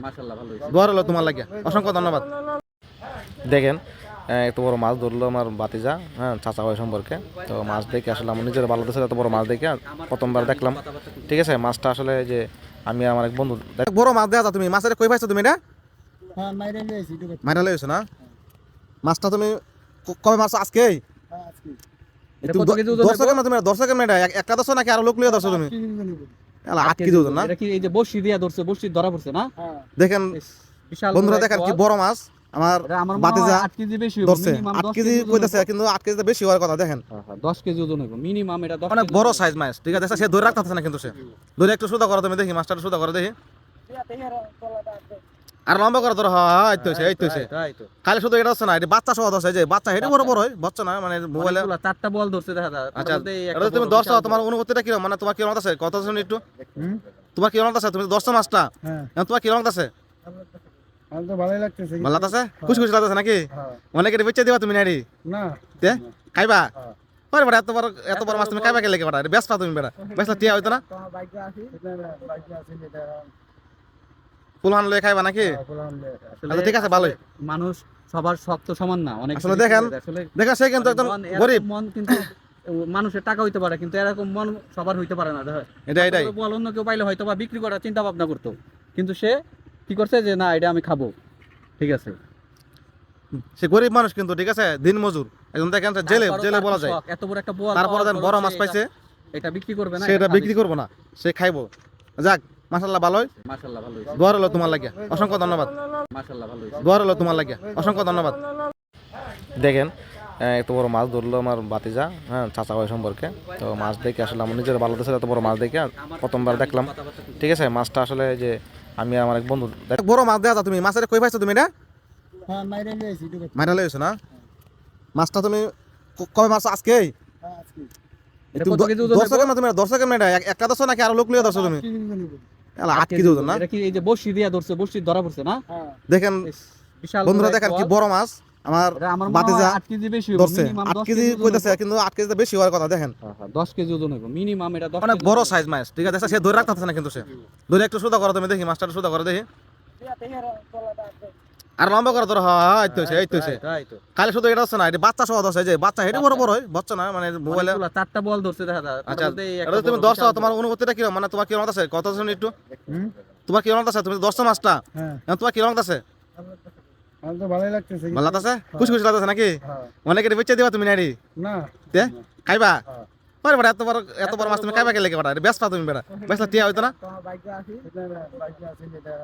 মাশাআল্লাহ ভালো হইছে। দোয়া রইলো তোমার লাগে, অসংখ্য ধন্যবাদ। দেখেন এত বড় মাছ ধরলো আমার ভাতিজা, হ্যাঁ, চাচা ভাই সম্পর্কে। তো মাছ দেখে আসলে আমার নিজের ভালো লাগছে, এত বড় মাছ দেখে প্রথমবার দেখলাম। ঠিক আছে, মাছটা আসলে যে আমি আমার এক বন্ধু বড় মাছ দেওয়া, তুমি মাছের কই পাইছো তুমি এটা? হ্যাঁ, মাইরা লইছি এটা। মাইরা লইছো না? মাছটা তুমি কবে মাছ আজকে? হ্যাঁ, আজকে। এটা কত কেজি ওজন? দর্শকের না তুমি দর্শকের না, একটা দর্শক নাকি আরো লোক লিয়ে দর্শক তুমি? 8 কেজি ওজন না? এটা কি এই যে বড়শি দিয়া ধরছে, বড়শি ধরা পড়ছে না? হ্যাঁ। দেখেন বিশাল বন্ধুরা, দেখেন কি বড় মাছ আমার ভাতিজা 8 কেজি বেশি হবে, ধরছে। মিনিমাম 8 10 কেজি কইতাছে, কিন্তু 8 কেজি বেশি হওয়ার কথা। দেখেন 10 কেজি ওজন হবে মিনিমাম, এটা 10 অনেক কেজি বড় ওজন। সাইজ মাছ। ঠিক আছে, সে ধরে রাখতে পারছে না, কিন্তু সে ধরে একটু সুদা করো তুমি, দেখি মাছটা সুদা করো দেখি। আর লম্বা করে ধরো, হ্যাঁ, এই তো হইছে, এই তো হইছে। তাই তো। খালি শুধু এটা হচ্ছে না, এটা বাচ্চা সহ ধরছে, যে বাচ্চা হেঁটে বড় বড় হয়, বাচ্চা না মানে মোবাইলে। অনেকগুলা 4টা বল ধরছে দেখা যায়। আচ্ছা, তার মধ্যে এই একটা এটা তুমি বড় 10টা, বিশাল তোমার বড়। অনুভূতিটা কিরকম, মানে তোমার কি মনে আছে? কত শুনি একটু, হুম। তোমার কি মনে আছে? তুমি 10টা মাছটা, হ্যাঁ। এখন তোমার কি মনে আছে? আমার তো ভালোই লাগতেছে। ভালো লাগতেছে, খুশি খুশি লাগতেছে নাকি? হ্যাঁ। অনেকে এটা বেচে দিবা তুমি নাড়ি না। তে খাইবা? হ্যাঁ। আরে বেটা, এত বড় মাছ তুমি খাইবা কে লেগে বেটা? এটা বেচবা তুমি বেটা, বেচলে টিয়া হইতো না? তোমার বাইকে আসি। এটা বাইকে আসি এটা। ফুলহান লয়ে খাইবা নাকি? বললাম যে আসলে আচ্ছা, ঠিক আছে, ভালোই। মানুষ সবার শখ তো সমান না, অনেক আসলে দেখেন, আসলে দেখেন সে কিন্তু একদম মন, এরকম গরিব। মন কিন্তু মানুষের টাকা হইতে পারে, কিন্তু এরকম মন সবার হইতে পারে না। এটাই বল অন্য কেউ পাইলে হয়তো বা বিক্রি করার চিন্তা ভাবনা করতো, কিন্তু সে কি করছে যে না, এটা আমি খাবো। ঠিক আছে, সে গরিব মানুষ কিন্তু, ঠিক আছে, দিন মজুর একদম। দেখেন জেলে তারপরও জেলে তার বলা কি যায়। শখ, এত বড় একটা বোয়াল তারপরে পাওয়ার দেন পরও বড় সে মাছ পাইছে, এটা বিক্রি করবে না, সে এটা বিক্রি খাবে। করবো না, সে খাইবো। যাক, মাশাআল্লাহ ভালোই। মাশাআল্লাহ ভালো হইছে। দোয়া রইলো তোমার লাগে, অসংখ্য ধন্যবাদ। মাশাআল্লাহ ভালো হইছে। দোয়া রইলো তোমার লাগে, অসংখ্য ধন্যবাদ। দেখেন এত বড় মাছ ধরলো আমার ভাতিজা, হ্যাঁ, চাচা ভাই সম্পর্কে। তো মাছ দেখে আসলে আমার নিজের ভালো লাগছে, এত বড় মাছ দেখে প্রথমবার দেখলাম। ঠিক আছে, মাছটা আসলে যে আমি আমার এক বন্ধু বড় মাছ দেওয়া, তুমি মাছের কই পাইছো তুমি এটা? হ্যাঁ, মাইরা লইছি এটা। মাইরা লইছো না? মাছটা তুমি কবে মাছ আজকে? হ্যাঁ, আজকে। এটা কত কেজি ওজন? দর্শকের না তুমি দর্শকের না, একটা দর্শক নাকি আরো লোক লিয়ে দর্শক তুমি? 8 কেজি ওজন না? এটা কি এই যে বড়শি দিয়া ধরছে, বড়শি ধরা পড়ছে না? হ্যাঁ। দেখেন বিশাল বন্ধুরা, দেখেন কি বড় মাছ আমার ভাতিজা 8 কেজি বেশি হবে, ধরছে। মিনিমাম 8 10 কেজি কেজি ওজন কইতাছে, হবে। কিন্তু 8 কেজি বেশি হওয়ার কথা। দেখেন 10 কেজি ওজন হবে মিনিমাম, এটা 10 অনেক কেজি বড় ওজন। সাইজ মাছ। ঠিক আছে, সে ধরে রাখতে পারছে না, কিন্তু সে ধরে একটু সুদা করো তুমি, দেখি মাছটা সুদা করো দেখি। আর লম্বা করে ধরো, হ্যাঁ, এই তো হইছে, এই তো হইছে। তাই তো। খালি শুধু এটা হচ্ছে না, এটা বাচ্চা সহ ধরছে, যে বাচ্চা হেঁটে বড় বড় হয়, বাচ্চা না মানে মোবাইলে। অনেকগুলা 4টা বল ধরছে দেখা যায়। তার আচ্ছা, মধ্যে এই একটা এটা তুমি বড় 10টা, বিশাল তোমার বড়। অনুভূতিটা কিরকম, মানে তোমার কি মনে আছে? কত শুনি একটু, হুম। তোমার কি মনে আছে? তুমি 10টা মাছটা, হ্যাঁ। এখন তোমার কি মনে আছে? আমার তো ভালোই লাগতেছে। ভালো লাগতেছে, খুশি খুশি লাগতেছে নাকি? হ্যাঁ। অনেকে এটা বেচে দিবা তুমি নাড়ি না। তে খাইবা? হ্যাঁ। আরে বেটা, এত বড় মাছ তুমি খাইবা কে লেগে বেটা? এটা বেচবা তুমি বেটা, বেচলে টিয়া হইতো না? তোমার বাইকে আসি। এটা বাইকে আসি এটা।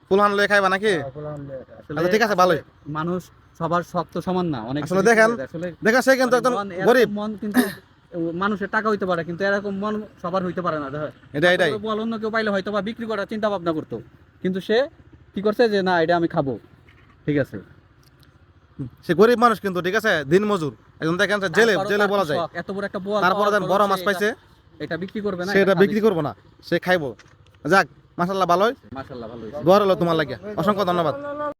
ফুলহান লয়ে খাইবা নাকি? বললাম যে আসলে আচ্ছা, ঠিক আছে, ভালোই। মানুষ সবার শখ তো সমান না, অনেক আসলে দেখেন, আসলে দেখেন সে কিন্তু একদম মন, এরকম গরিব। মন কিন্তু মানুষের টাকা হইতে পারে, কিন্তু এরকম মন সবার হইতে পারে না। এটাই বল অন্য কেউ পাইলে হয়তো বা বিক্রি করার চিন্তা ভাবনা করতো, কিন্তু সে কি করছে যে না, এটা আমি খাবো। ঠিক আছে, সে গরিব মানুষ কিন্তু, ঠিক আছে, দিন মজুর একদম। দেখেন জেলে তারপরও জেলে তার বলা কি যায়। শখ, এত বড় একটা বোয়াল তারপরে পাওয়ার দেন পরও বড় সে মাছ পাইছে, এটা বিক্রি করবে না, সে এটা খাবে। বিক্রি করবো না, সে খাইবো। যাক, মাশাআল্লাহ ভালোই। মাশাআল্লাহ ভালো হইছে। দোয়া রইলো তোমার লাগে, অসংখ্য ধন্যবাদ।